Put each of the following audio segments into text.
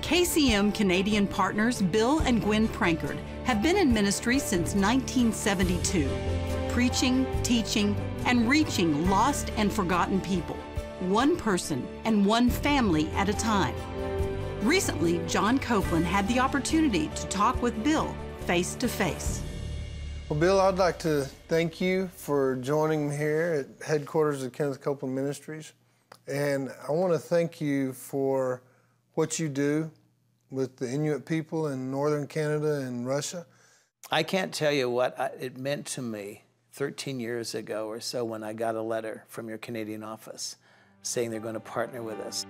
KCM Canadian partners Bill and Gwen Prankard have been in ministry since 1972, preaching, teaching, and reaching lost and forgotten people, one person and one family at a time. Recently, John Copeland had the opportunity to talk with Bill face to face. Well, Bill, I'd like to thank you for joining me here at headquarters of Kenneth Copeland Ministries. And I want to thank you for what you do with the Inuit people in northern Canada and Russia. I can't tell you what it meant to me 13 years ago or so when I got a letter from your Canadian office saying they're going to partner with us.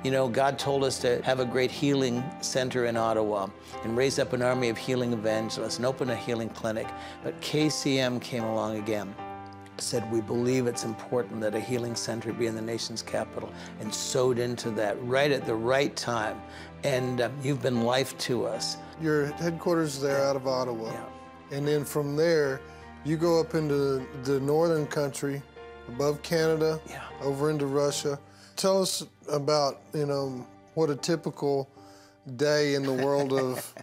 You know, God told us to have a great healing center in Ottawa and raise up an army of healing evangelists and open a healing clinic. But KCM came along again, said we believe it's important that a healing center be in the nation's capital, and sowed into that right at the right time. And you've been life to us. Your headquarters there out of Ottawa. Yeah. And then from there, you go up into the northern country, above Canada, yeah, over into Russia. Tell us about, you know, what a typical day in the world of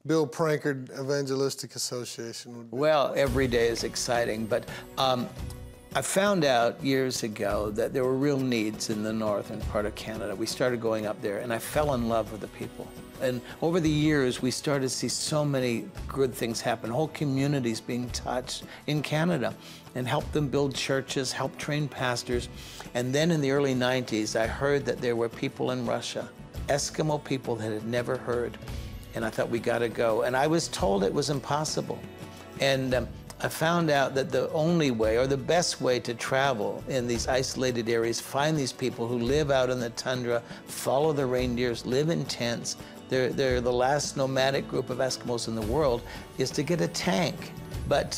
Bill Prankard Evangelistic Association would be. Well, every day is exciting, but I found out years ago that there were real needs in the northern part of Canada. We started going up there, and I fell in love with the people. And over the years, we started to see so many good things happen, whole communities being touched in Canada, and help them build churches, help train pastors. And then in the early 90s, I heard that there were people in Russia, Eskimo people that had never heard. And I thought, we gotta go. And I was told it was impossible. And I found out that the only way, or the best way to travel in these isolated areas, find these people who live out in the tundra, follow the reindeers, live in tents, they're the last nomadic group of Eskimos in the world, is to get a tank. But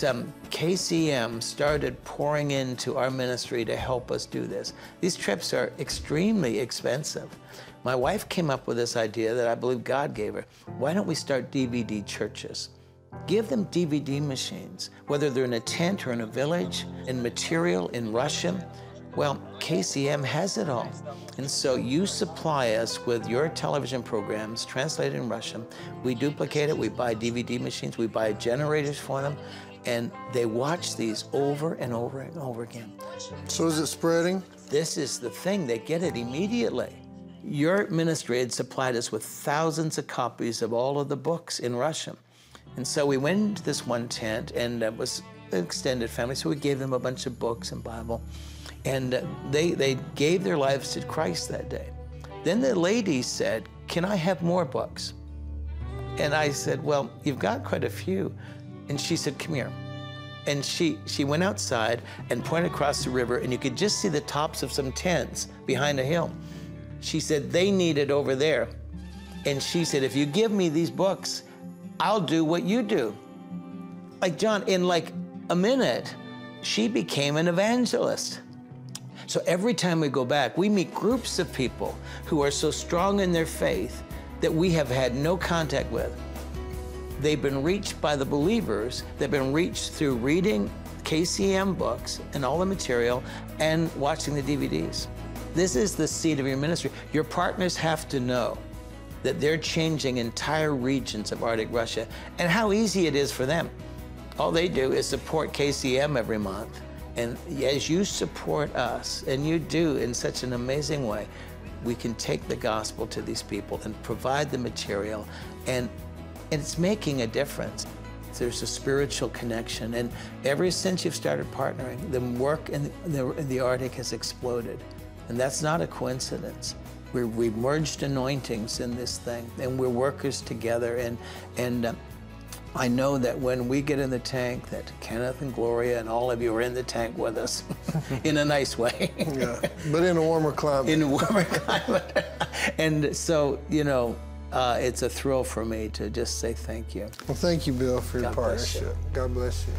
KCM started pouring into our ministry to help us do this. These trips are extremely expensive. My wife came up with this idea that I believe God gave her. Why don't we start DVD churches? Give them DVD machines, whether they're in a tent or in a village, in material, in Russian. Well, KCM has it all. And so you supply us with your television programs translated in Russian. We duplicate it, we buy DVD machines, we buy generators for them, and they watch these over and over and over again. So is it spreading? This is the thing, they get it immediately. Your ministry had supplied us with thousands of copies of all of the books in Russian. And so we went into this one tent, and it was an extended family, so we gave them a bunch of books and Bible. And they gave their lives to Christ that day. Then the lady said, can I have more books? And I said, well, you've got quite a few. And she said, come here. And she went outside and pointed across the river, and you could just see the tops of some tents behind a hill. She said, they need it over there. And she said, if you give me these books, I'll do what you do. Like, John, in like a minute, she became an evangelist. So every time we go back, we meet groups of people who are so strong in their faith that we have had no contact with. They've been reached by the believers. They've been reached through reading KCM books and all the material and watching the DVDs. This is the seed of your ministry. Your partners have to know that they're changing entire regions of Arctic Russia, and how easy it is for them. All they do is support KCM every month. And as you support us, and you do in such an amazing way, we can take the gospel to these people and provide the material, and it's making a difference. There's a spiritual connection, and ever since you've started partnering, the work in the Arctic has exploded. And that's not a coincidence. We've merged anointings in this thing, and we're workers together. And I know that when we get in the tank, that Kenneth and Gloria and all of you are in the tank with us, in a nice way. Yeah, but in a warmer climate. In a warmer climate. And so, you know, it's a thrill for me to just say thank you. Well, thank you, Bill, for your God bless you. partnership. God bless you.